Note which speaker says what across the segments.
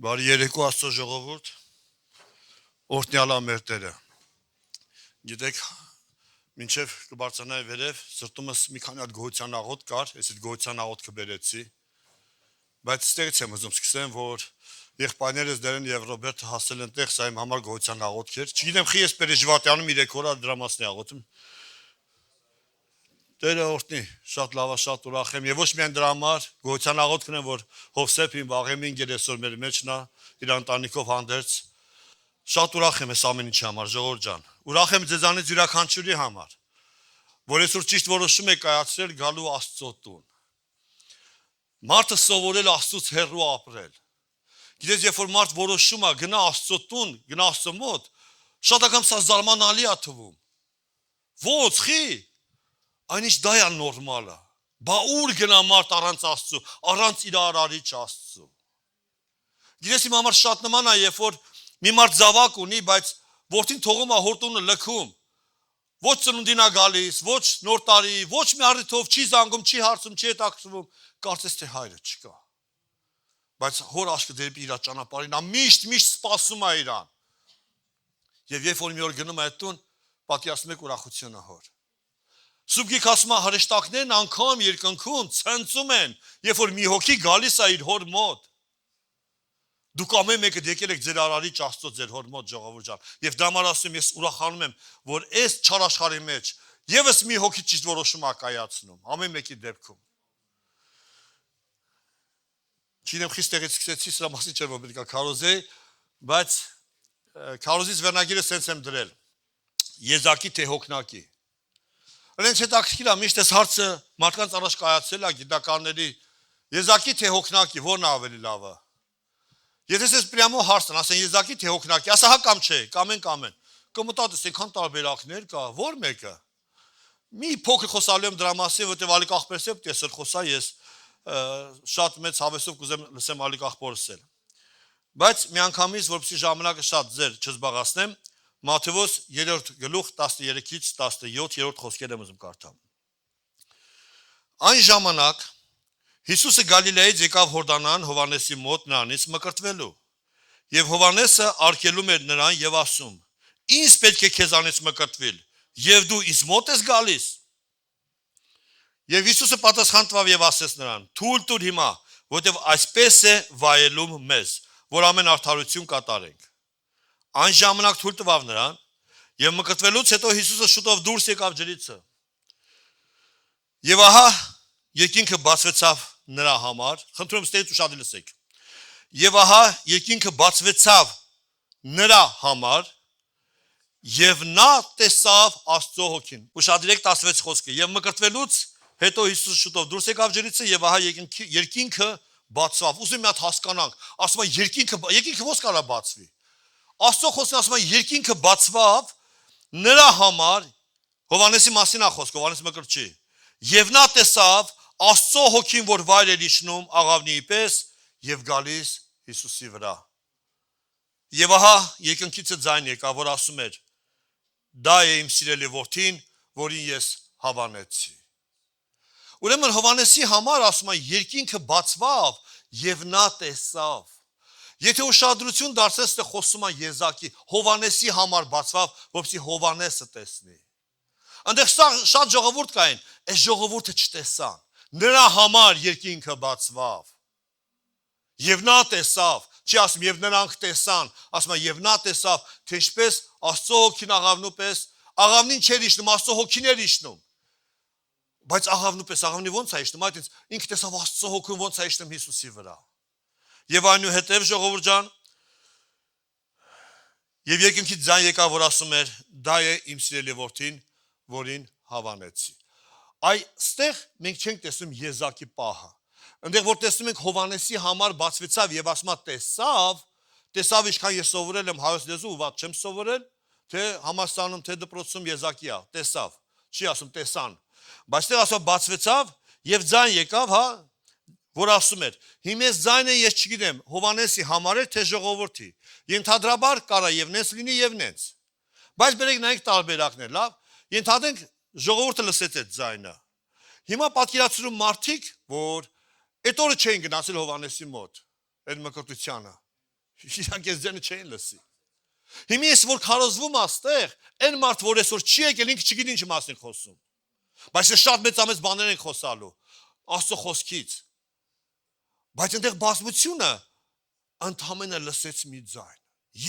Speaker 1: Բարի երեկո Աստծո ժողովուրդ, օրհնյալ մեր Տերը։ Գիտեք, մինչև կբարձրանայի վերև, սրտումս մի քանի հատ գոհության աղոթ կար, ես այդ գոհության աղոթքը բերեցի, բայց ստեղից եմ ուզում սկսեմ, որ եղբայրներս Դերեն եւ Ռոբերտը հասել են տեղ, սա իմ համար գոհության աղոթք էր։ Չգիտեմ, խի ես պերեժվատյանում 3 օր դրա մասն է աղոթում։ Տերը օրհնի, շատ լավ է, շատ ուրախ եմ եւ ոչ միայն դրա համար, գոհության աղոթքն է, որ Հովսեփին Վաղեմին գերեսոր մեր մեջն է, իր ընտանիքով հանդերձ։ Շատ ուրախ եմ այս ամեն ինչի համար, ժողովուրդ ջան։ Ուրախ եմ ձեզանից յուրաքանչյուրի համար, որ այսօր ճիշտ որոշում եք կայացրել գալու Աստծո տուն։ Մարդը սովորել Աստծուց հեռու ապրել։ Գիտես, երբ որ մարդ որոշում է գնա Աստծո տուն, գնա Աստծո մոտ, շատ անգամ սա զարմանալի է թվում։ Ո՞ց խի։ Այնինչ դա է նորմալը։ Բա ուր գնա մարդ առանց Աստծո, առանց իր արարիչ Աստծո։ Գիտես, իմ համար շատ նման է, երբ որ մի մարդ զավակ ունի, բայց որդին թողում է հորտունը լքում։ Ոչ ծնունդին է գալիս, ոչ նոր տարի, ոչ մի առիթով չի զանգում, չի հարցում, չի հետաքրքրվում, կարծես թե հայրը չկա։ Բայց հոր աշկը դեպի իր ճանապարհին, նա միշտ սպասում է իրան։ Եվ երբ որ մի օր գնում է այդ տուն, պատկերացնում եք ուրախությունը հոր։ Սուբգիկ ասում է հրեշտակներն անգամ երկնքում ցնծում են, երբ որ մի հոգի գալիս է իր հոր մոտ։ Դուք ամեն մեկը եկել եք ձեր արարիչ Աստծո ձեր հոր մոտ, ժողովուրդ ջան։ Եվ դա համար ասում ես ուրախանում եմ, որ այս չար աշխարհի մեջ եւս մի հոգի ճիշտ որոշում է կայացնում, ամեն մեկի դեպքում։ Չինեմ խիստեղից սկսեցի, սրա մասին չէ որ պետք է քարոզեի, բայց քարոզից վերնագիրը սենց եմ դրել։ Եզակի թե հոգնակի։ Այնց հետաքրքիր է, միշտ այս հարցը մարդկանց առաջ կայացել է գիտականների եզակի թե հոգնակի, որն է ավելի լավը։ Եթե ես պրյամո հարցն ասեն եզակի թե հոգնակի, ասա հա կամ չէ, կամեն։ Կմտածես այնքան տարբերակներ կա, ո՞ր մեկը։ Մի փոքր խոսալու եմ դրա մասին, որտեղ Ալիկ ախպերսը պետք է սր խոսա, ես շատ մեծ հավեսով կուզեմ լսեմ Ալիկ ախպորս էլ։ Բայց միանգամից, որպեսզի ժամանակը շատ ձեր չզբաղացնեմ, Մատթեոս 3-րդ գլուխ 13-ից 17-րդ խոսքերը եմ ուզում կարդամ։ Այն ժամանակ Հիսուսը Գալիլեայից եկավ Հորդանան Հովանեսի մոտ նրանից մկրտվելու։ Եվ Հովանեսը արգելում էր նրան եւ ասում. Ինչ պետք է քեզանից մկրտվել, եւ դու ինձ մոտ ես գալիս։ Եվ Հիսուսը պատասխան տվավ եւ ասեց նրան. Թույլ տուր հիմա, որովհետեւ այսպես է վայելում մեզ, որ ամեն արդարություն կատարենք։ Այն ժամանակ թույլ տվավ նրան, եւ մկրտվելուց հետո Հիսուսը շուտով դուրս եկավ ջրիցը։ Եվ ահա երկինքը բացվեցավ նրա համար, խնդրում ստեղից ուշադիր լսեք։ Եվ ահա երկինքը բացվեցավ նրա համար, եւ նա տեսավ Աստծո հոգին։ Ուշադրեք 16 խոսքը։ Եվ մկրտվելուց հետո Հիսուսը շուտով դուրս եկավ ջրիցը եւ ահա երկինքը բացավ։ Ուզում եմ մի հատ հասկանանք, ասում է երկինքը ո՞ց կարա բացվի։ Աստծո խոսքն ասում է երկինքը բացվավ նրա համար, Հովանեսի մասին է խոսքը, Հովանես մկրտչի։ Եվ նա տեսավ Աստծո հոգին, որ վայր էր իջնում աղավնիի պես եւ գալիս Հիսուսի վրա։ Եվ ահա երկնքից ձայն եկավ, որ ասում էր. Դա է իմ սիրելի որդին, որին ես հավանեցի։ Ուրեմն Հովանեսի համար ասում է երկինքը բացվավ եւ նա տեսավ։ Եթե ուշադրություն դարձես, թե խոսում է եզակի, Հովանեսի համար բացվավ, որպեսզի Հովանեսը տեսնի։ Այնտեղ շատ ժողովուրդ կային, այս ժողովուրդը չտեսան։ Նրա համար երկինքը բացվավ։ Եվ նա տեսավ, չի ասում եւ նրանք տեսան, ասում է եւ նա տեսավ, թե ինչպես Աստծո հոգին աղավնու պես, աղավնին չէր իջնում, Աստծո հոգին էր իջնում։ Բայց աղավնու պես, աղավնի ո՞նց է իջնում, այդպես ինքը տեսավ Աստծո հոգին ո՞նց է իջնում Հիսուսի վրա։ Եվ այնուհետև ժողովուրդ ջան, եւ երկնքից ձայն եկավ, որ ասում էր. Դա է իմ սիրելի որդին, որին հավանեցի։ Այստեղ մենք չենք տեսնում եզակի պահը։ Այնտեղ որ տեսնում ենք Հովանեսի համար բացվեցավ եւ ասում է տեսավ ինչքան ես սովորել եմ հայոց լեզու, ված չեմ սովորել, թե համալսարանում, թե դպրոցում եզակի է, տեսավ, չի ասում տեսան։ Բայց այստեղ ասում բացվեցավ եւ ձայն եկավ, հա, որ ասում էր. Հիմա այս ձայնը ես չգիտեմ, Հովանեսի համար էր թե ժողովրդի։ Ենթադրաբար կարա եւ նենց լինի եւ նենց։ Բայց բերեք նայեք տարբերակներ, լավ։ Ենթադրենք ժողովուրդը լսեց այդ ձայնը։ Հիմա պատկերացրու մարդիկ, որ այդ օրը չէին գնացել Հովանեսի մոտ, այդ մկրտությանը։ Իրանք այս ձենը չէին լսի։ Հիմա ես որ քարոզվում աստեղ, այն մարդ որ այսօր չի եկել, ինքը չգիտի ինչ մասին խոսում։ Բայց ես շատ մեծ բաներ ենք խոսալու Աստծո խոսքից։ Բայց այնտեղ բազմությունը ընդհանրապես լսեց մի ձայն։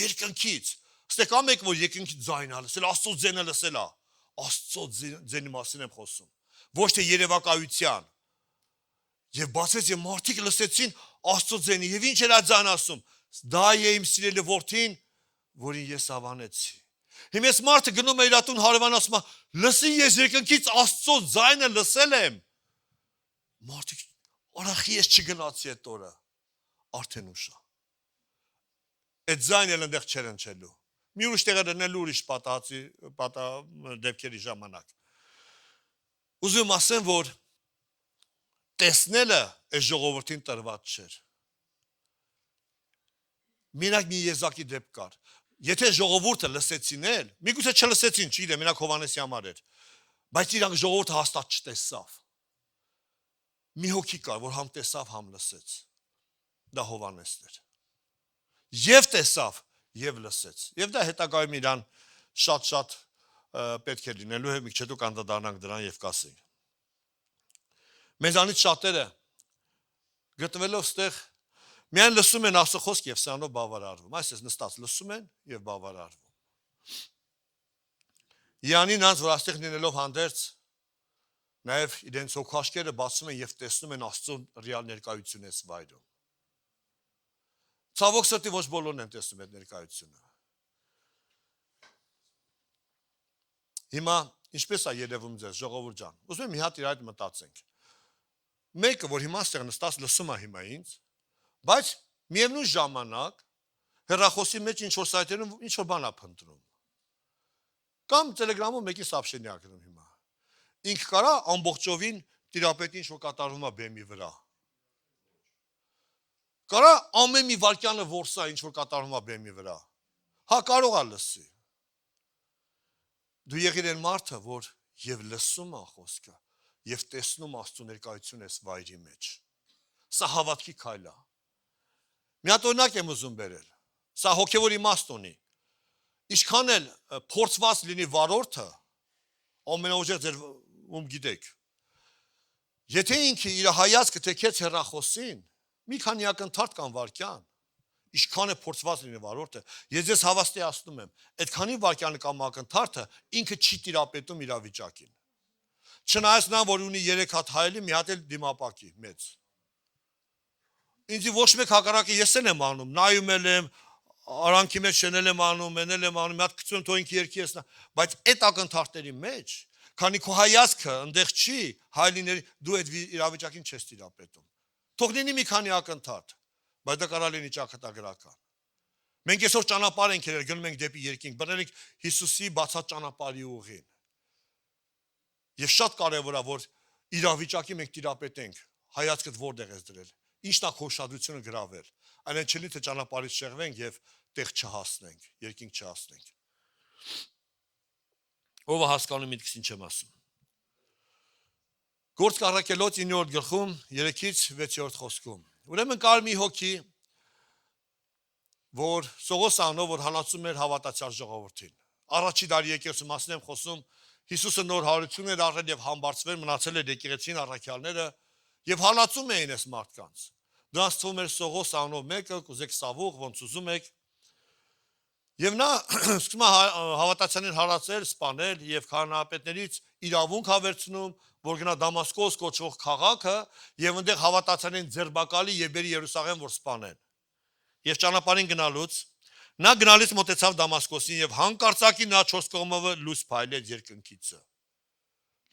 Speaker 1: Երկնքից։ Ստե կա մեկ որ երկնքից ձայն ա լսել, Աստծո ձենը լսել ա։ Աստծո ձենի մասին եմ խոսում։ Ոչ թե երևակայության։ Եվ բացեց եւ մարդիկ լսեցին Աստծո ձենը եւ ինչ էր այդ ձայնը ասում։ Դա է իմ սիրելի որդին, որին ես ավանեցի։ Հիմա ես մարդը գնում է իր տուն հարևան ասում է. լսի ես երկնքից Աստծո ձայնը լսել եմ։ Մարդիկ արախի ես չգնացի այդ օրը։ Արդեն ուշ է։ Այդ ձայնը այնտեղ չեր ընչելու։ Մի ուրիշ տեղը դնելու ուրիշ դեպքերի ժամանակ։ Ուզում ասեմ, որ տեսնելը այս ժողովրդին տրված չէր։ Մենակ մի եզակի դեպք կար։ Եթե ժողովուրդը լսեցին էլ, միգուցե չլսեցին, չգիտեմ, մենակ Հովհաննեսի համար էր, բայց իրանք ժողովուրդը հաստատ չտեսավ։ Մի հոգի կար, որ համ տեսավ, համ լսեց։ Դա Հովհաննեսն էր։ Եվ տեսավ, եւ լսեց։ Եվ դա հետագայում իրան շատ պետք է լինելու է, մի քիչ հետո կանդադառնանք դրան եւ կասենք։ Մեզանից շատերը գտնվելով ստեղ միայն լսում են Աստծո խոսք եւ սրանով բավարարվում։ Այսպես նստած լսում են եւ բավարարվում։ Իրանին անց որ այստեղ լինելով հանդերձ նաեւ իրենց հոգաշկերը բացում են եւ տեսնում են Աստծո ռեալ ներկայությունն այս վայրում։ Ցավոք սրտի ոչ բոլորն են տեսնում այդ ներկայությունը։ Հիմա ինչպես է երևում ձեզ ժողովուրդ ջան։ Ուզում եմ մի հատ իր այդ մտածենք։ Մեկը որ հիմա այստեղ նստած լսում է հիմա ինձ, բայց միևնույն ժամանակ հեռախոսի մեջ ինչ որ սայթերում ինչ որ բան է փնտրում։ Կամ Telegram-ում մեկի սաբշենյա գրում հիմա։ Ինքը կարա ամբողջովին տիրապետի ինչ որ կատարվում է բեմի վրա։ Կարա ամեն մի վարքյանը որսա ինչ որ կատարվում է բեմի վրա։ Հա կարող է լսի։ Դու եղիր այն մարդը, որ եւ լսում է խոսքը, եւ տեսնում Աստծո ներկայությունը այս վայրի մեջ։ Սա հավատքի քայլ է։ Մի հատ օրինակ եմ ուզում բերել։ Սա հոգեվոր իմաստ ունի։ Ինչքան էլ փորձված լինի վարորդը, ամենաուժեղ ձեր ում գիտեք։ Եթե ինքը իր հայացքը թեքեց հեռախոսին, մի քանի ակնթարթ կամ վարքյան, ինչքան է փորձված լինի վարորդը, ես ձեզ հավաստիացնում եմ, այդքանի վարքյանը կամ ակնթարթը ինքը չի տիրապետում իրավիճակին։ Չնայած նա որ ունի 3 հատ հայելի, մի հատ էլ դիմապակի մեծ։ Ինձ ոչ մեկ հակառակը ես եմ անում, նայում եմ, արանքի մեջ շենել եմ անում, մենել եմ անում, մի հատ գցում թող ինքը երկի ես նա, բայց այդ ակնթարթերի մեջ, քանի քո հայացքը այնտեղ չի, հայելիների դու այդ իրավիճակին չես տիրապետում։ Թող լինի մի քանի ակնթարթ, բայց դա կարող լինի ճակատագրական։ Մենք այսօր ճանապարհ ենք երել, գնում ենք դեպի երկինք, բռնել ենք Հիսուսի բացած ճանապարհի ուղին։ Եվ շատ կարևոր է, որ իրավիճակի մենք տիրապետենք, հայացքդ որտեղ ես դրել, ինչն է քո ուշադրությունը գրավել, այնեն չլինի թե ճանապարհից շեղվենք եւ տեղ չհասնենք, երկինք չհասնենք։ Ով է հասկանում միտքս ինչ եմ ասում։ Գործք առաքելոց 9-րդ գլխում 3-ից 6-րդ խոսքում։ Ուրեմն կար մի հոգի, որ Սողոս անով որ հալածում էր հավատացյալ ժողովրդին։ Առաջի դարի եկեղեցու մասին եմ խոսում, Հիսուսը նոր հարություն էր առել եւ համբարձվել, մնացել էր եկեղեցին առաքյալները եւ հալածում էին այս մարդկանց։ Դրանց թվում էր Սողոս անով մեկը, կուզեք Սավուղ, ոնց ուզում եք։ Եվ նա սկսում է հավատացյալին հալածել, սպանել եւ քահանայապետներից իրավունք հավերցնում, որ գնա Դամասկոս կոչվող քաղաքը եւ այնտեղ հավատացյալին ձերբակալի եւ բերի Երուսաղեմ որ սպանեն։ Եվ ճանապարհին գնալուց նա գնալիս մոտեցավ Դամասկոսին եւ հանկարծակի նա 4 կողմը լույս փայլեց երկնքիցը։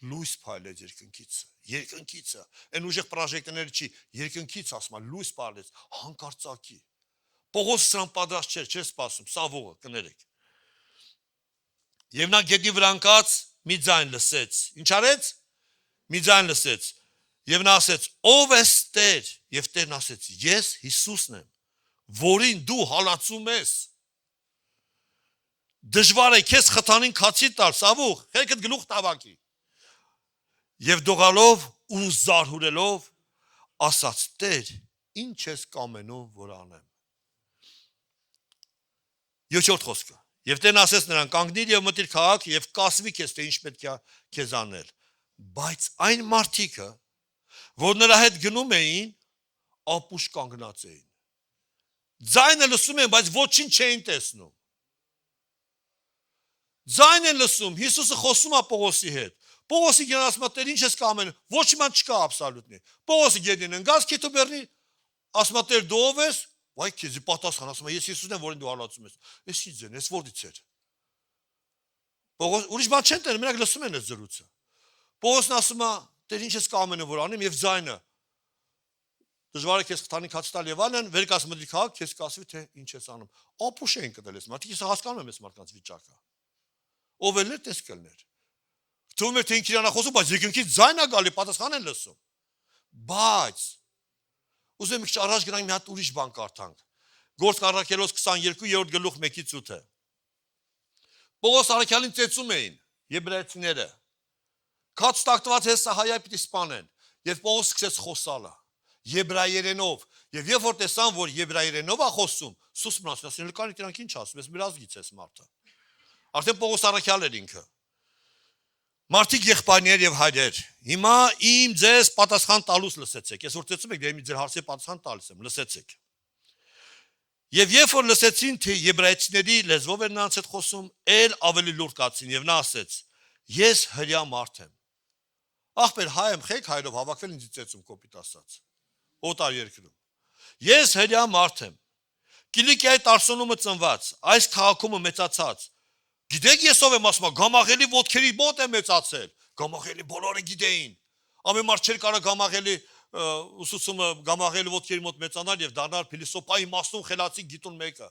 Speaker 1: Լույս փայլեց երկնքիցը, երկնքիցը։ Այն ուժեղ պրոժեկտորները չի, երկնքից ասում է լույս փայլեց հանկարծակի։ Պողոս սրան պատրաստ չէր, չէր սպասում, Սավուղը կներեք։ Եվ նա գետի վրա ընկած մի ձայն լսեց։ Ինչ արեց։ Մի ձայն լսեց։ Եվ նա ասեց. «Ով ես Տեր»։ Եվ Տերն ասեց. «Ես Հիսուսն եմ, որին դու հալածում ես»։ Դժվար է քեզ խթանին քացի տալ, Սավուղ, խելքդ գլուխ տավակի։ Եվ դողալով ու զարհուրելով ասաց. «Տեր, ինչ ես կամենում որ անեմ»։ 7-րդ խոսքը։ Եվ Տերն ասեց նրան. կանգնիր եւ մտիր քաղաք եւ կասվի քեզ թե ինչ պետք է քեզ անել։ Բայց այն մարդիկը, որ նրա հետ գնում էին, ապուշ կանգնած էին։ Ձայնը լսում են, բայց ոչինչ չէին տեսնում։ Ձայն են լսում, Հիսուսը խոսում է Պողոսի հետ։ Պողոսի գերան ասում է, Տեր, ինչ ես կամենում։ Ոչ մի բան չկա աբսոլյուտնի։ Պողոսի գերին ընկած քեթո բեռնի, ասում է, Տեր, դու ով ես։ Վայ, քեզի պատասխան, ասում է, ես Հիսուսն եմ, որին դու հալածում ես։ Էս ի ձեն, էս որից էր։ Պողոս ուրիշ բան չեն տենում, մենակ լսում են այս զրույցը։ Պողոսն ասում է, Տեր, ինչ ես կամենում, որ անեմ, եւ ձայնը դժվար է քեզ խթանի քաց տալ եւ այլն, վեր կասում դի քաղաք, քեզ կասվի թե ինչ ես անում։ Ապուշ էին կտել ես մարդիկ, ես հասկանում եմ այս մարդկանց վիճակը։ Ով էլ էր տես կլներ։ Թվում է թե ինքն իրանա խոսում, բայց եկունքից ձայն է գալի, պատասխան են լսում։ Բայց ուզում եմ մի քիչ առաջ գնանք մի հատ ուրիշ բան կարդանք։ Գործք առաքելոց 22-րդ գլուխ 1-ից 8-ը։ Պողոս առաքյալին ծեծում էին եբրայեցիները։ Քաց տակտված հեսահայա պիտի սպանեն, եւ Պողոս սկսեց խոսալը եբրայերենով, եւ երբ որ տեսան, որ եբրայերենով է խոսում, սուս մնացին, ասին, լկանի դրանք ինչ ասում, ես մեր ազգից ես մարդը։ Արդեն Պողոս առաքյալ էր ինքը։ Մարդիկ եղբայրներ եւ հայրեր, հիմա իմ ձեզ պատասխան տալուց լսեցեք։ Ես որ ծեծում եք, դե մի ձեր հարցի պատասխան տալիս եմ, լսեցեք։ Եվ երբ որ լսեցին, թե եբրայեցիների լեզվով էր նրանց հետ խոսում, ել ավելի լուրջ կացին եւ նա ասեց. Ես հրյա մարդ եմ։ Ախպեր հայ եմ, խեք հայրով հավաքվել ինձ ծեծում կոպիտ ասած։ Օտար երկրում։ Ես հրյա մարդ եմ։ Կիլիկիայի Տարսոնումը ծնված, այս քաղաքում մեծացած։ Գիտեք ես ով եմ ասում, Գամաղելի ոտքերի մոտ եմ մեծացել։ Գամաղելի բոլորը գիտեին։ Ամեն մարդ չէր կարող Գամաղելի ուսուցումը Գամաղելի ոտքերի մոտ մեծանալ եւ դառնալ փիլիսոփայի իմաստուն խելացի գիտուն մեկը։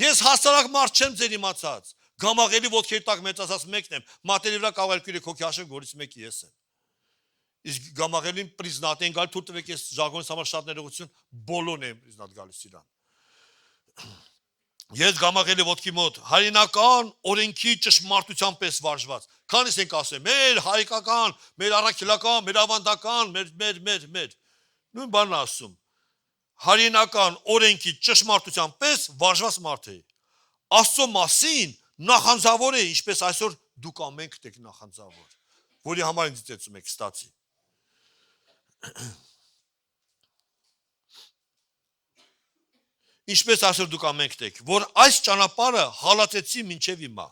Speaker 1: Ես հասարակ մարդ չեմ ձեր իմացած։ Գամաղելի ոտքերի տակ մեծացած մեկն եմ։ Մատերի վրա կարող եք հոգի հաշիվ գորից մեկի ես եմ։ Իսկ Գամաղելին պրիզնատ են գալ թույլ տվեք ես ժարգոնից համար շատ ներողություն բոլորն են պրիզնատ գալիս իրան։ Ես Գամաղելի ոտքի մոտ հայրենական օրենքի ճշմարտության պես վարժված։ Քանիս ենք ասել, մեր հայկական, մեր առաքելական, մեր ավանդական, մեր։ Նույն բանն ասում։ Հայրենական օրենքի ճշմարտության պես վարժված մարդ է։ Աստծո մասին նախանձավոր է, ինչպես այսօր դուք ամենք եք նախանձավոր, որի համար ինձ ծեծում եք ստացի։ Ինչպես այսօր դուք ամենք եք, որ այս ճանապարհը հալածեցի մինչև հիմա,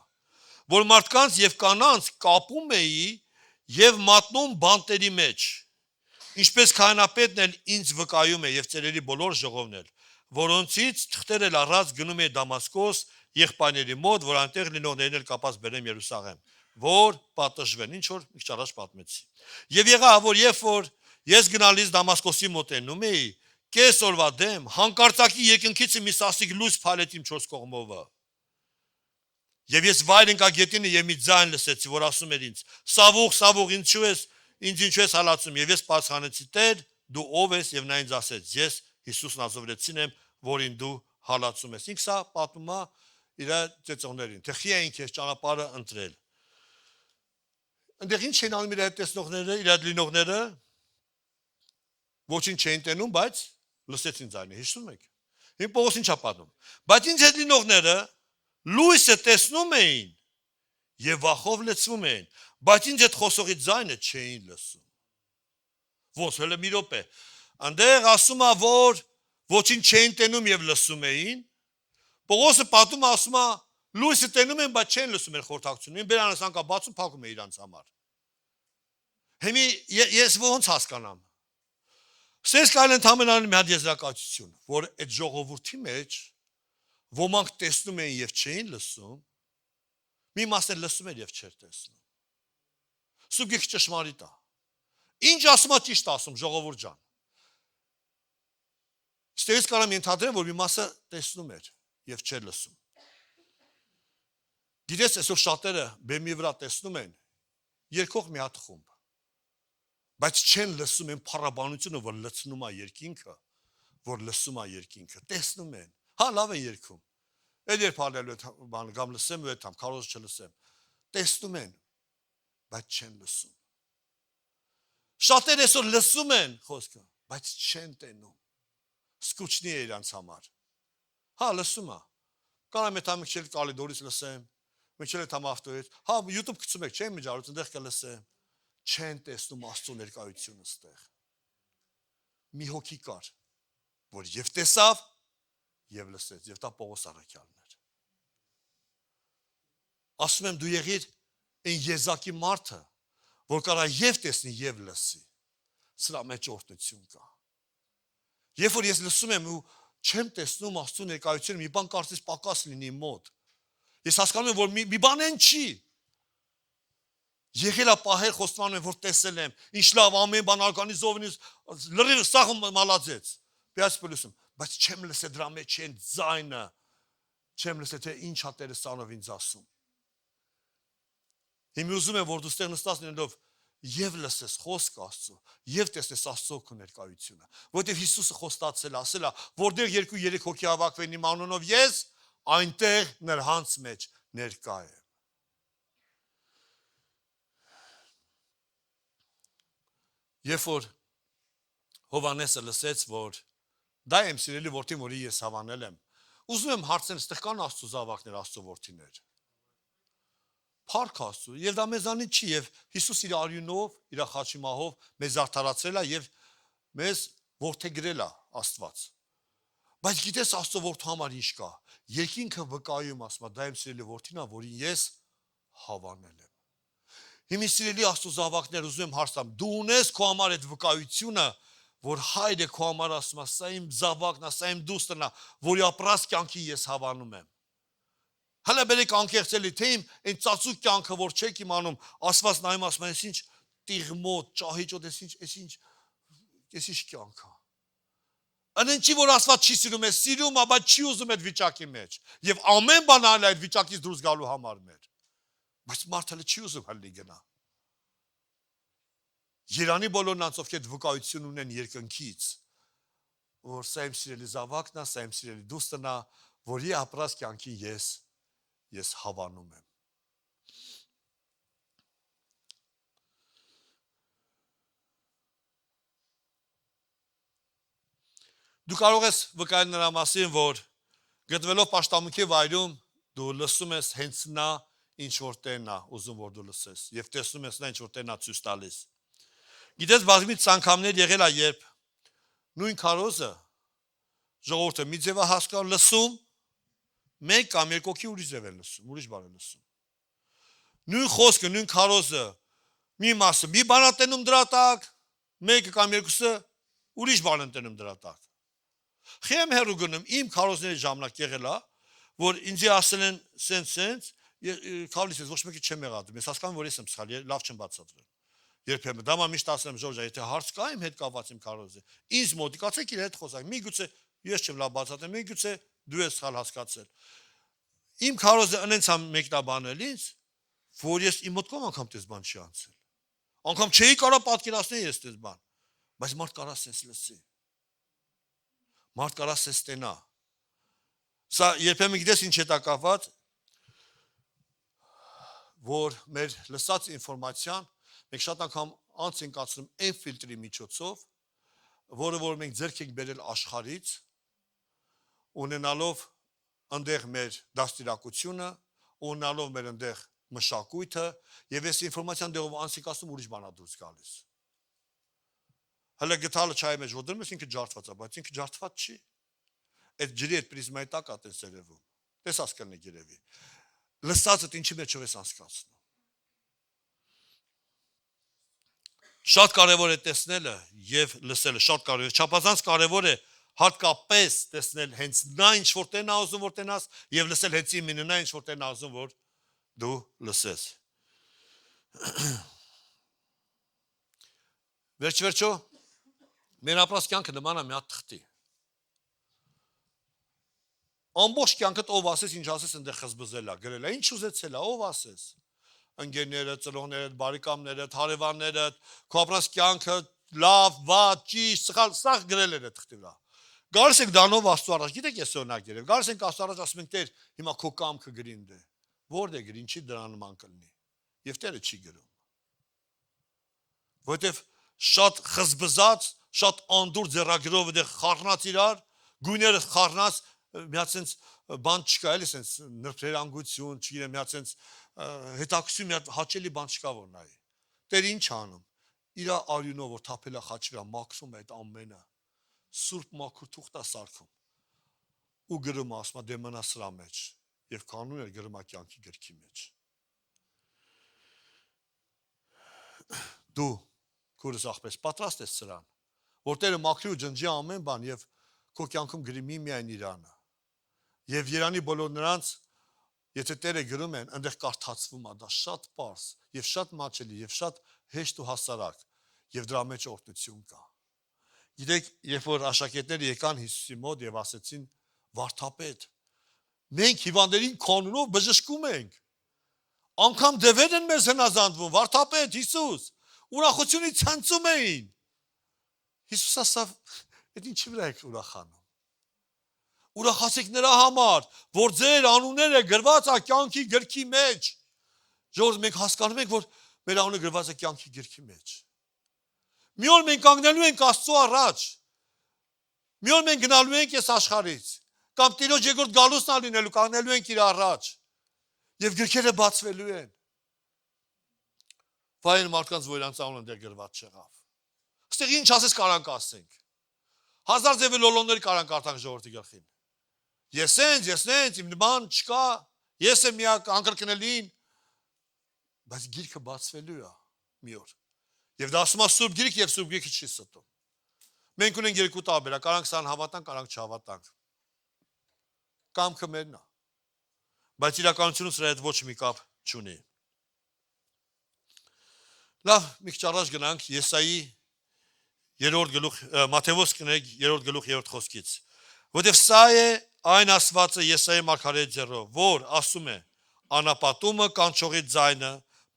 Speaker 1: որ մարդկանց եւ կանանց կապում էի եւ մատնում բանտերի մեջ, ինչպես քահանապետն էլ ինձ վկայում է եւ ծերերի բոլոր ժողովն էլ, որոնցից թղթեր էլ առած գնում է Դամասկոս եղբայրների մոտ, որ այնտեղ լինողներին էլ կապած բերեմ Երուսաղեմ, որ պատժվեն, ինչ որ մի քիչ առաջ պատմեցի։ Եվ եղավ, որ երբ որ ես գնալիս Դամասկոսի մոտենում էի, կես օրվա դեմ հանկարծակի եկնքից մի սասիկ լույս փալեց իմ 4 կողմովը։ Եվ ես վայր ընկա գետինը եւ մի ձայն լսեցի, որ ասում էր ինձ. Սավուղ, ինչու ես հալածում։ Եվ ես պատասխանեցի. Տեր, դու ով ես։ Եվ նա ինձ ասեց. Ես Հիսուս Նազովրեցին եմ, որին դու հալածում ես։ Ինքս սա պատմում է իր ծեծողներին, թե խի էին քեզ ճանապարհը ընտրել։ Այնտեղ ինչ են անում իր հետ տեսնողները, իր հետ լինողները։ Ոչինչ չէին տենում, բայց լսեցին ձայնը, հիշում եք։ Հիմա Պողոս ինչ է պատմում։ Բայց ինձ հետ լինողները լույսը տեսնում էին եւ վախով լցվում էին, բայց ինձ հետ խոսողի ձայնը չէին լսում։ Ոնց հələ մի րոպե։ Այնտեղ ասում է, որ ոչինչ չէին տենում եւ լսում էին։ Պողոսը պատում է, ասում է, լույսը տենում են, բայց չեն լսում էր խորհրդակցությունը։ Բերանս անկա բացում փակում է իրանց համար։ Հիմի ես ոնց հասկանամ։ Սես կան ընդհանրապես մի հատ եզրակացություն, որ այդ ժողովրդի մեջ ոմանք տեսնում էին եւ չէին լսում, մի մասը լսում էր եւ չէր տեսնում։ Սուգիք ճշմարիտ է։ Ինչ ասում է ճիշտ ասում ժողովուրդ ջան։ Ստերից կարամ ենթադրեմ, որ մի մասը տեսնում էր եւ չէր լսում։ Գիտես, այսօր շատերը բեմի վրա տեսնում են երկող մի հատ խումբ, բայց չեն լսում են փառաբանությունը, որ լցնում է երկինքը, որ լսում է երկինքը, տեսնում են։ Հա լավ է երգում։ Այդ երբ հալելու բան կամ լսեմ ու այդամ, կարոզ չլսեմ։ Տեսնում են, բայց չեն լսում։ Շատերը այսօր լսում են խոսքը, բայց չեն տենում։ Սկուչնի է իրանց համար։ Հա լսում է, Կարա մեթամիքչել կալիդորից լսեմ, մեջել եմ ավտոյից, հա YouTube գցում եք, չեմ միջարուց, այնտեղ կլսեմ, չեն տեսնում Աստծո ներկայությունը ստեղ։ Մի հոգի կար, որ եւ տեսավ, եւ լսեց, եւ դա Պողոս Առաքյալն էր։ Ասում եմ դու եղիր այն եզակի մարդը, որ կարա եւ տեսնի եւ լսի։ Սրա մեջ օրհնություն կա։ Երբ որ ես լսում եմ ու չեմ տեսնում Աստծո ներկայությունը, մի բան կարծես պակաս լինի մոտ։ Ես հասկանում եմ, որ մի բան են չի։ Եղել է պահեր խոստանում եմ, որ տեսել եմ, ինչ լավ ամեն բան օրգանիզովնից լրիվ սաղ մալածեց։ Բայց պլյուսում, բայց չեմ լսել դրա մեջ են ձայնը, չեմ լսել թե ինչ է Տերը սանով ինձ ասում։ Հիմա ուզում եմ, որ դու ստեղ նստած լինելով եւ լսես խոսք Աստծո, եւ տեսնես Աստծո քո ներկայությունը, որովհետեւ Հիսուսը խոստացել է, ասել է, որտեղ 2-3 հոգի հավաքվեն իմ անունով ես, այնտեղ նրանց մեջ ներկա եմ։ Երբ որ Հովանեսը լսեց, որ դա եմ սիրելի որդին, որի ես հավանել եմ, ուզում եմ հարցնել, ստեղ կան Աստծո զավակներ, Աստծո որդիներ։ Փառք Աստծո, եւ դա մեզանից չի, եւ Հիսուս իր արյունով, իր խաչիմահով մեզ արդարացրել է եւ մեզ որդեգրել է Աստված։ Բայց գիտես Աստծո որդու համար ինչ կա։ Երկինքը վկայում ասма, դա իմ սիրելի որդին է, որին ես հավանել եմ։ Հիմա սիրելի Աստծո զավակներ, ուզում եմ հարցամ, դու ունես քո համար այդ վկայությունը, որ հայրը քո համար ասում է, սա իմ զավակն է, սա իմ դուստն է, որի ապրած կյանքի ես հավանում եմ։ Հələ բերեք անկեղծելի, թե իմ այն ծածուկ կյանքը, որ չեք իմանում, Աստված նայում ասում է, ինչ տիղմոտ, ճահիճոտ, ինչ կյանք է։ Անեն չի, որ Աստված չի սիրում է, սիրում է, բայց չի ուզում այդ վիճակի մեջ։ Եվ ամեն բան այլ այդ վիճակից դուրս գալու համար մեր։ Բայց մարդը չի ուզում հալի գնա։ Երանի բոլորն անց ովքեր վկայություն ունեն երկնքից, որ սա իմ սիրելի զավակն է, սա իմ սիրելի դուստն է, որի ապրած կյանքին ես հավանում եմ։ Դու կարող ես վկայել նրա մասին, որ գտնվելով պաշտամունքի վայրում դու լսում ես հենց նա ինչ որ տերն է ուզում որ դու լսես եւ տեսնում ես նա ինչ որ տերն է ցույց տալիս։ Գիտես բազմից անգամներ եղել է, երբ նույն քարոզը ժողովուրդը մի ձևա հասկան լսում, մեկ կամ երկոքի ուրիշ ձև է լսում, ուրիշ բան է լսում։ Նույն խոսքը, նույն քարոզը մի մասը մի բան է տենում դրա տակ, մեկը կամ երկուսը ուրիշ բան են տենում դրա տակ։ Խեմ հերու գնում իմ քարոզների ժամանակ եղել է, որ ինձ ասել են սենց քավլիս ես ոչ մեկի չեմ եղածում, ես հասկանում որ ես եմ սխալ, լավ չեմ բացատրել։ Երբեմն դա միշտ ասում եմ Ժորժա, եթե հարց կա իմ հետ կապված իմ քարոզը, ինձ մոտիկացեք իր հետ խոսակ, միգուցե ես չեմ լավ բացատրել, միգուցե դու ես սխալ հասկացել։ Իմ քարոզը այնց ամ մեկնաբանել ինձ, որ ես իմ մոտ կողմ անգամ տես բան չի անցել։ Անգամ չէի կարող պատկերացնել ես տես բան, բայց մարդ կարա սենց լսի։ Մարդ կարա սենց տենա։ Սա երբեմն գիտես ինչ հետ կապված, որ մեր լսած ինֆորմացիան մենք շատ անգամ անց ենք ածնում այն ֆիլտրի միջոցով, որը որ մենք ձեռք ենք բերել աշխարհից, ունենալով այնտեղ մեր դաստիարակությունը, ունենալով մեր այնտեղ մշակույթը, եւ այս ինֆորմացիան դեղով անց ենք ածում ուրիշ բան է դուրս գալիս։ Հələ գտալը չայի մեջ ոդրում ես ինքը ջարդված է, բայց ինքը ջարդված չի։ Այդ ջրի այդ պրիզմայի տակ է տես երևում։ Տեսած կլինի երևի։ Լսածդ ինչի մեջով ես անցկացնում։ Շատ կարևոր է տեսնելը եւ լսելը, շատ կարևոր է, չափազանց կարևոր է հատկապես տեսնել հենց նա ինչ որ տենա ուզում որ տենաս եւ լսել հենց իմինը նա ինչ որ տենա ուզում որ դու լսես։ Վերջ-վերջո մեր ապրած կյանքը նման է մի հատ թղթի։ Ամբողջ կյանքդ ով ասես ինչ ասես այնտեղ խզբզել է, գրել է, ինչ ուզեցել է, ով ասես։ Ընկերները, ծնողները, բարեկամները, հարևանները, քո ապրած կյանքը լավ, վատ, ճիշտ, սխալ, սաղ գրել են այդ թղթի վրա։ Գալիս ենք դանով Աստծո առաջ, գիտեք ես օրինակ երև, գալիս ենք Աստծո առաջ ասում ենք Տեր, հիմա քո կամքը գրին դե։ Որտե գրին, ինչի դրա նման կլինի։ Եվ Տերը չի գրում։ Որովհետև շատ խզբզած, շատ անդուր ձեռագրով դե խառնած իրար, գույները խառնած միած sense բան չկա, էլի sense նրբերանգություն, չգիտեմ, միած sense հետաքրքիր մի հատ հաճելի բան չկա որ նայի։ Տեր ինչ անում։ Իր արյունով որ թափելա խաչի վրա մաքրում է այդ ամենը։ Սուրբ մաքուր թուղթա սարքում։ Ու գրում ասма դե մնա սրա մեջ եւ կանոն էր գրում կյանքի գրքի մեջ։ Դու քուրս ախպես պատրաստ ես սրան, որ Տերը մաքրի ու ջնջի ամեն բան եւ քո կյանքում գրի միայն Իրանը։ Եվ Երանի բոլոր նրանց, եթե Տերը գրում են, այնտեղ կարդացվում է, դա շատ պարզ եւ շատ մաչելի եւ շատ հեշտ ու հասարակ եւ դրա մեջ օրհնություն կա։ Գիտեք, երբ որ աշակերտները եկան Հիսուսի մոտ եւ ասեցին. «Վարդապետ, մենք հիվանդներին քոնունով բժշկում ենք։ Անկամ դևեր են մեզ հնազանդվում, վարդապետ Հիսուս, ուրախությունից ցնծում էին»։ Հիսուս ասավ. «Այդ ինչի վրա եք ուրախանում։ Ուրախացեք նրա համար, որ ձեր անունները գրված է կյանքի գրքի մեջ»։ Ժողովուրդ, մենք հասկանում ենք, որ մեր անունը գրված է կյանքի գրքի մեջ։ Մի օր մենք կանգնելու ենք Աստծո առաջ։ Մի օր մենք գնալու ենք այս աշխարհից, կամ Տիրոջ երկրորդ գալուստն է լինելու, կանգնելու ենք իր առաջ, եւ գրքերը բացվելու են։ Վայեն մարդկանց, որ իրանց անունը դեռ գրված չեղավ։ Այստեղ ինչ ասես կարանք ասենք։ Հազար ձևի լոլոներ կարանք արտանք ժողովրդի գլխին։ Ես իմ նման չկա, ես եմ միակ անկրկնելին, բայց գիրքը բացվելու է մի օր։ Եվ դա ասում է Սուրբ Գիրք եւ Սուրբ Գիրքը չի ստում։ Մենք ունենք երկու տարբերակ, կարանք սան հավատանք, կարանք չհավատանք։ Կամքը մերն է։ Բայց իրականությունը սրա հետ ոչ մի կապ չունի։ Լավ, մի քիչ առաջ գնանք Եսայի 3-րդ գլուխ, Մատթեոս կնեք 3-րդ գլուխ 3-րդ խոսքից։ Որտեվ սա է այն ասվածը Եսայի մարգարեի ձեռով, որ ասում է. «Անապատումը կանչողի ձայնը,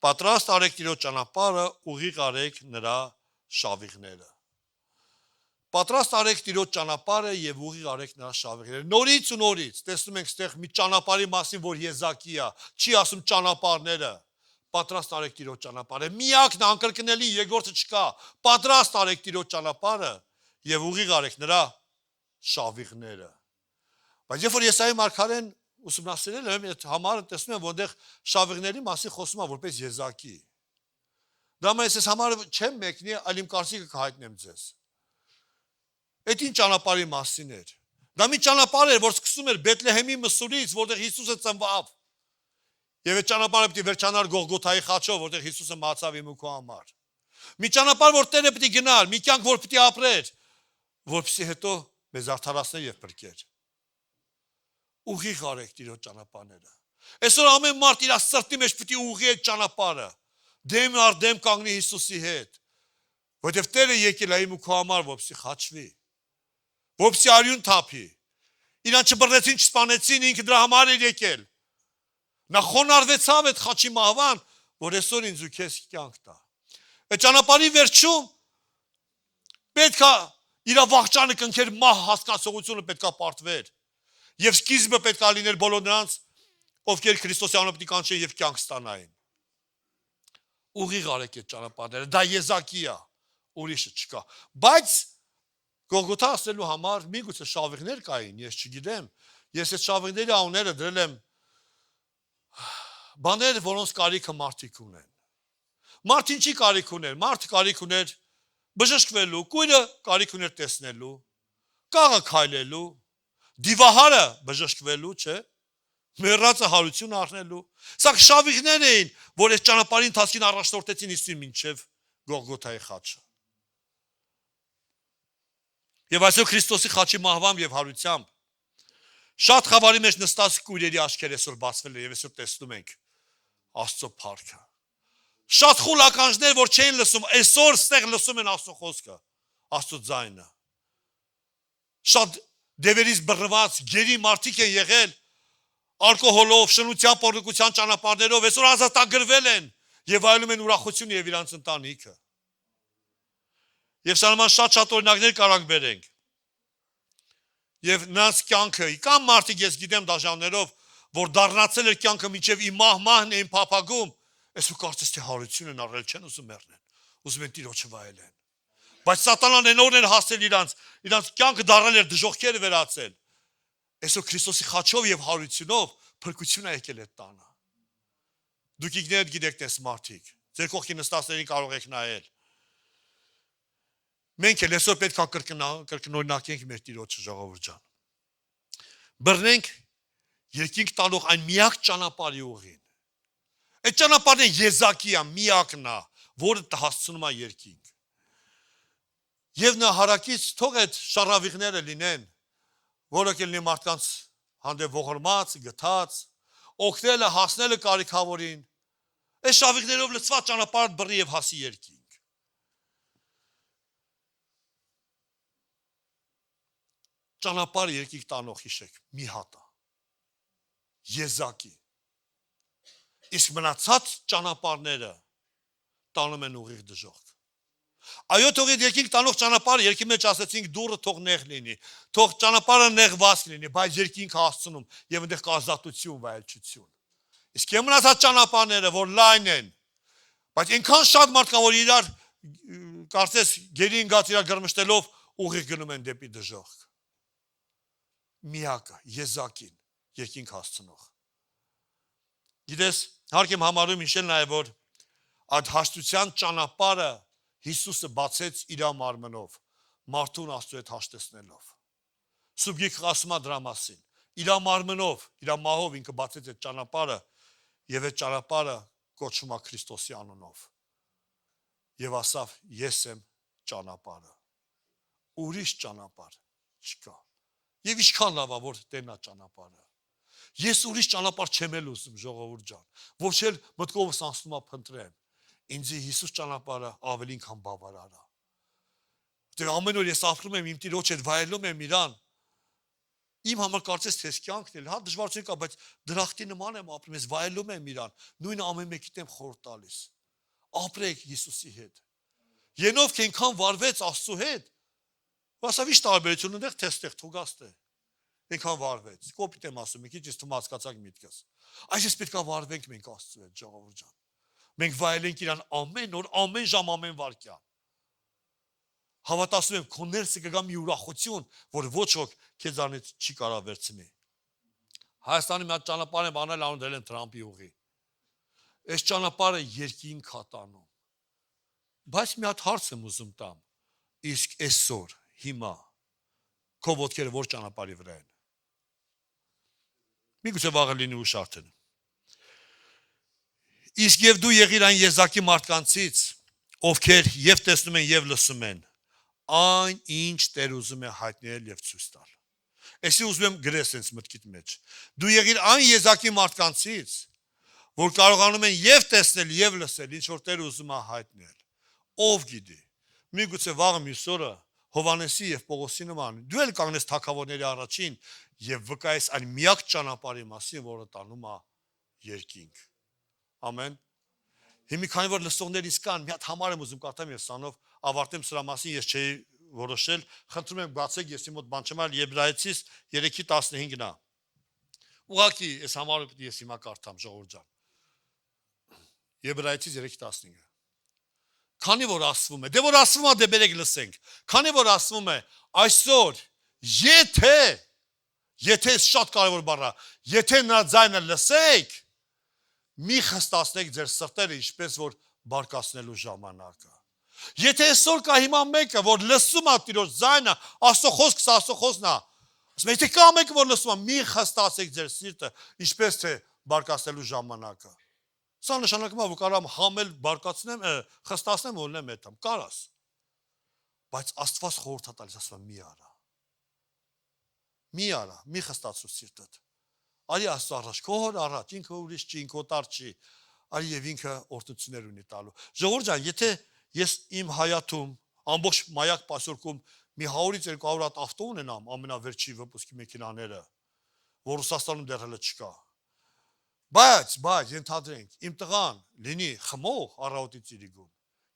Speaker 1: պատրաստ արեք Տիրոջ ճանապարհը, ուղիղ արեք նրա շավիղները»։ Պատրաստ արեք Տիրոջ ճանապարհը եւ ուղիղ արեք նրա շավիղները։ Նորից ու նորից տեսնում ենք ստեղ մի ճանապարհի մասին, որ եզակի է, չի ասում ճանապարհները։ Պատրաստ արեք Տիրոջ ճանապարհը։ Միակն անկրկնելի, երկրորդը չկա։ Պատրաստ արեք Տիրոջ ճանապարհը եւ ուղիղ արեք նրա շավիղները։ Բայց երբ որ Եսայի մարգարեն ուսումնասիրել եմ, այդ համարը տեսնում եմ, որտեղ շավիղների մասին խոսում է որպես եզակի։ Դա մեզ այս համարը չեմ մեկնի, այլ իմ կարծիքը կհայտնեմ ձեզ։ Այդ ինչ ճանապարհի մասին էր։ Դա մի ճանապարհ էր, որ սկսում էր Բեթլեհեմի մսուրից, որտեղ Հիսուսը ծնվավ։ Եվ այդ ճանապարհը պիտի վերջանար Գողգոթայի խաչով, որտեղ Հիսուսը մահացավ իմ ու քո համար։ Մի ճանապարհ, որ Տերը պիտի գնար, մի կյանք, որ պիտի ապրեր, որպեսզի հետո մեզ արդարացներ եւ փրկեր։ Ուղիղ արեք Տիրոջ ճանապարհները։ Այսօր ամեն մարդ իր սրտի մեջ պիտի ուղղի այդ ճանապարհը։ Դեմ առ դեմ կանգնի Հիսուսի հետ։ Որտեվ Տերը եկել է իմ ու քո համար, որպեսզի խաչվի, որպեսզի արյուն թափի։ Իրան չբռնեցին, չսպանեցին, ինքը դրա համար էր եկել։ Նա խոնարհվեցավ այդ խաչի մահվան, որ այսօր ինձ ու քեզ կյանք տա։ Այդ ճանապարհի վերջում պետք է իր վախճանը կնքեր, մահ հասկացողությունը պետք է պարտվեր։ Եվ սկիզբը պետք է լիներ բոլոր նրանց, ովքեր Քրիստոսի անունով պիտի կանչեն եւ կյանք ստանային։ Ուղիղ արեք այդ ճանապարհները, դա եզակի է, ուրիշը չկա։ Բայց Գողգոթա ասելու համար միգուցե շավիղներ կային, ես չգիտեմ։ Ես այդ շավիղների անունները դրել եմ բաներ, որոնց կարիքը մարդիկ ունեն։ Մարդ ինչի կարիք ուներ։ Մարդ կարիք ուներ բժշկվելու, կույրը կարիք ուներ տեսնելու, կաղը քայլելու, դիվահարը բժշկվելու, չէ՞։ Մեռածը հարություն առնելու։ Սա շավիղներ էին, որ այս ճանապարհի ընթացքին առաջնորդեցին Հիսուսին մինչև Գողգոթայի խաչը։ Եվ այսօր Քրիստոսի խաչի մահվամբ եւ հարությամբ շատ խավարի մեջ նստած կույրերի աչքերը այսօր բացվել է եւ այսօր տեսնում ենք Աստծո փառքը։ Շատ խուլ ականջներ, որ չեն լսում, այսօր ստեղ լսում են Աստծո խոսքը, Աստծո ձայնը։ Շատ դևերից բռնված գերի մարդիկ են եղել ալկոհոլով, շնության, պոռնկության ճանապարհներով, այսօր ազատագրվել են եւ այլում են ուրախություն եւ իրանց ընտանիքը։ Եվ սանման շատ օրինակներ կարանք բերենք։ Եվ նրանց կյանքը, կամ մարդիկ ես գիտեմ դաժաններով, որ դառնացել էր կյանքը մինչև իմ մահն էին փափագում, այսօր կարծես թե հարություն են առել, չեն ուզում մեռնեն, ուզում են Տիրոջը վայելեն։ Բայց սատանան այնօրն էր հասել իրանց կյանքը դառել էր դժոխքեր վերածել։ Այսօր Քրիստոսի խաչով եւ հարությունով փրկություն է եկել այդ տանը։ Դուք ինքներդ գիտեք տես մարդիկ, ձեր կողքի նստածներին կարող եք նայել։ Մենք էլ այսօր պետք է կրկնօրինակենք մեր Տիրոջը, ժողովուրդ ջան։ Բռնենք երկինք տալող այն միակ ճանապարհի ուղին։ Այդ ճանապարհը եզակի է, միակն է, որը հասցնում է երկինք։ Եվ նա հարակից թող այդ շարավիղները լինեն, որը կլինի մարդկանց հանդեպ ողորմած, գթած, օգնելը, հասնելը կարիքավորին, այս շավիղներով լցված ճանապարհը բռնի եւ հասի երկինք։ Ճանապարհը երկինք տանող հիշեք, մի հատ է, եզակի։ Իսկ մնացած ճանապարհները տանում են ուղիղ դժոխք։ Այո, թող այդ երկինք տանող ճանապարհը երկի մեջ ասեցինք դուռը թող նեղ լինի, թող ճանապարհը նեղված լինի, բայց երկինքը հասցնում եւ այնտեղ կա ազատություն, վայելչություն։ Իսկ մնացած ճանապարհները, որ լայն են, բայց այնքան շատ մարդ կա, որ իրար կարծես գերի ընկած իրար գրմշտելով ուղիղ գնում են դեպի դժոխք։ Միակը, եզակին, երկինք հասցնող։ Գիտես, հարկ եմ համարում հիշել նաեւ որ այդ հաշտության ճանապարհը Հիսուսը բացեց իր մարմնով, մարդուն Աստծո հետ հաշտեցնելով։ Սուրբ Գիրքը ասում է դրա մասին։ Իր մարմնով, իր մահով ինքը բացեց այդ ճանապարհը, եւ այդ ճանապարհը կոչվում է Քրիստոսի անունով։ Եվ ասավ. ես եմ ճանապարհը։ Ուրիշ ճանապարհ չկա։ Եվ ինչքան լավ է որ տենա ճանապարհը։ Ես ուրիշ ճանապարհ չեմ էլ ուզում, ժողովուրդ ջան։ Ոչ էլ մտքովս անցնում է փնտրեմ։ Ինձ Հիսուս ճանապարհը ավելի քան բավարար է։ Դե ամեն օր ես ապրում եմ իմ Տիրոջ հետ, վայելում եմ իրան։ Իմ համար կարծես թե կյանքն էլ, հա դժվարություն կա, բայց դրախտի նման եմ ապրում, ես վայելում եմ իրան։ Նույնը ամեն մեկիդ եմ խորհուրդ տալիս։ Ապրեք Հիսուսի հետ։ Ենովք այնքան վարվեց Աստծո հետ։ Ասավ ի՞նչ տարբերություն ունեղ թեստեղ թուգաստ է։ Այնքան վարվեց։ Կոպիտ եմ ասում, մի քիչ ես թվում հասկացաք միտքս։ Այսպես պետքա վարվենք մենք Աստծո հետ, ժողովուրդ ջան։ Մենք վայելենք իրան ամեն օր, ամեն ժամ, ամեն վայրկյան։ Հավատացնում եմ, քո ներսը կգա մի ուրախություն, որ ոչ ոք քեզանից չի կարող վերցնի։ Հայաստանի մի հատ ճանապարհ եմ անել, անուննել են Թրամփի ուղի։ Այս ճանապարհը երկինք է տանում։ Բայց մի հատ հարց եմ ուզում տամ։ Իսկ այսօր, հիմա քո ոտքերը որ ճանապարհի վրա են։ Միգուցե վաղը լինի ուշ արդեն։ Իսկ եւ դու եղիր այն եզակի մարդկանցից, ովքեր եւ տեսնում են եւ լսում են այն, ինչ Տեր ուզում է հայտնել եւ ցույց տալ։ Այսի ուզում եմ գրես sense մտքիդ մեջ։ Դու եղիր այն եզակի մարդկանցից, որ կարողանում են եւ տեսնել եւ լսել, ինչ որ Տեր ուզում է հայտնել։ Ով գիտի։ Միգուցե վաղը մյուս օրը Հովանեսի եւ Պողոսի նման դու էլ կանգնես թագավորների առաջին եւ վկայես այն միակ ճանապարհի մասին, որը տանում է երկինք։ Ամեն։ Հիմա քանի որ լսողներից կան, մի հատ համար եմ ուզում կարդամ եւ սանով ավարտեմ սրա մասին, ես չէի որոշել, խնդրում եմ բացեք, ես իմ մոտ բան չեմ այլ Եբրայեցիս 3:15-ն է։ Ուղղակի այս համարը պիտի ես հիմա կարդամ, ժողովուրդ ջան։ Եբրայեցիս 3:15։ Քանի որ ասվում է, դե որ ասվում է, դե բերեք լսենք։ Քանի որ ասվում է, այսօր եթե շատ կարևոր բառ է, եթե նրա ձայնը լսեք, մի խստացնեք ձեր սրտերը, ինչպես որ բարկացնելու ժամանակը։ Եթե այսօր կա հիմա մեկը, որ լսում է Տիրոջ ձայնը, Աստծո խոսքն Աստծո խոսքն է։ Ասում եթե կա մեկը, որ լսում է, մի խստացեք ձեր սիրտը, ինչպես թե բարկացնելու ժամանակը։ Սա նշանակում է, որ կարամ համել բարկացնեմ, խստացնեմ ու լնեմ հետամ, կարաս։ Բայց Աստված խորհուրդ է տալիս, ասում է մի արա։ Մի արա, մի խստացու սիրտդ։ Արի Աստծո առաջ, քո հոր առաջ, ինքը ուրիշ չի, ինքը օտար չի, արի եւ ինքը օրհնություններ ունի տալու։ Ժողովուրդ ջան, եթե ես իմ հայաթում ամբողջ մայակ պասյորքում մի 100-ից 200 հատ ավտո ունենամ, ամենավերջի վպուսկի մեքենաները, որ Ռուսաստանում դեռ հələ չկա։ Բայց ենթադրենք, իմ տղան լինի խմող առավոտից իրիկուն,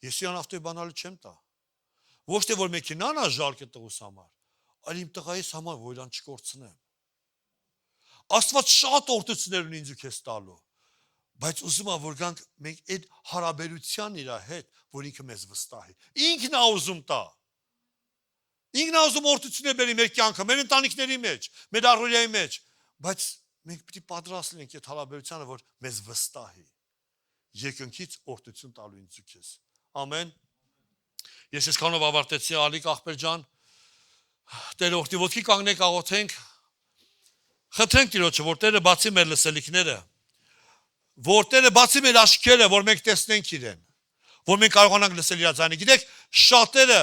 Speaker 1: ես իրան ավտոյի բանալու չեմ տա։ Ոչ թե որ մեքենան է ժալկ է տղուս համար, այլ իմ տղայիս համար, որ իրան չկորցնեմ։ Աստված շատ օրհնություններ ունի ինձ ու քեզ տալու, բայց ուզում է որ գանք մենք այդ հարաբերության իր հետ, որ ինքը մեզ վստահի։ Ինքն է ուզում տա։ Ինքնազում օրդություն է բերի մեր կյանքը, մեր ընտանիքների մեջ, մեր առօրյայի մեջ, բայց մենք պիտի պատրաստ լինենք այդ հարաբերությանը, որ մեզ վստահի։ Երկնքից օրդություն տալու ինձ ու քեզ։ Ամեն։ Ես այսքանով ավարտեցի Ալիկ ախպեր ջան։ Տեր օրդի ոտքի կանգնենք աղոթենք։ Խնդրենք Տիրոջը, որ Տերը բացի մեր լսելիքները, որ Տերը բացի մեր աչքերը, որ մենք տեսնենք իրեն, որ մենք կարողանանք լսել իր ձայնը։ Գիտեք, շատերը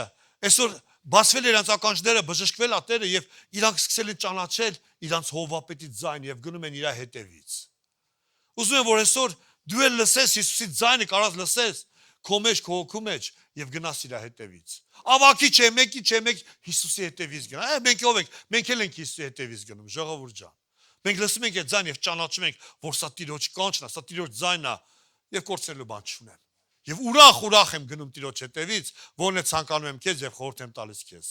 Speaker 1: այսօր բացվել իրանց ականջները, բժշկվել ա Տերը եւ իրանք սկսել են ճանաչել իրանց հովվապետի ձայնը եւ գնում են իր հետևից։ Ուզում եմ, որ այսօր դու էլ լսես Հիսուսի ձայնը, կարաս լսես քո մեջ, քո հոգու մեջ եւ գնաս իր հետևից։ Ավակի չէ, մեկի չէ, մեկ Հիսուսի հետևից գնա։ Մենք ով ենք, մենք էլ ենք Հիսուսի հետևից գնում, ժողովուրդ ջան։ Մենք լսում ենք այդ ձայնը եւ ճանաչում ենք, որ սա Տիրոջ կանչն է, սա Տիրոջ ձայնն է եւ կորցնելու բան չունեմ։ Եվ ուրախ եմ գնում Տիրոջ հետևից, որն է ցանկանում եմ քեզ եւ խորհուրդ եմ տալիս քեզ։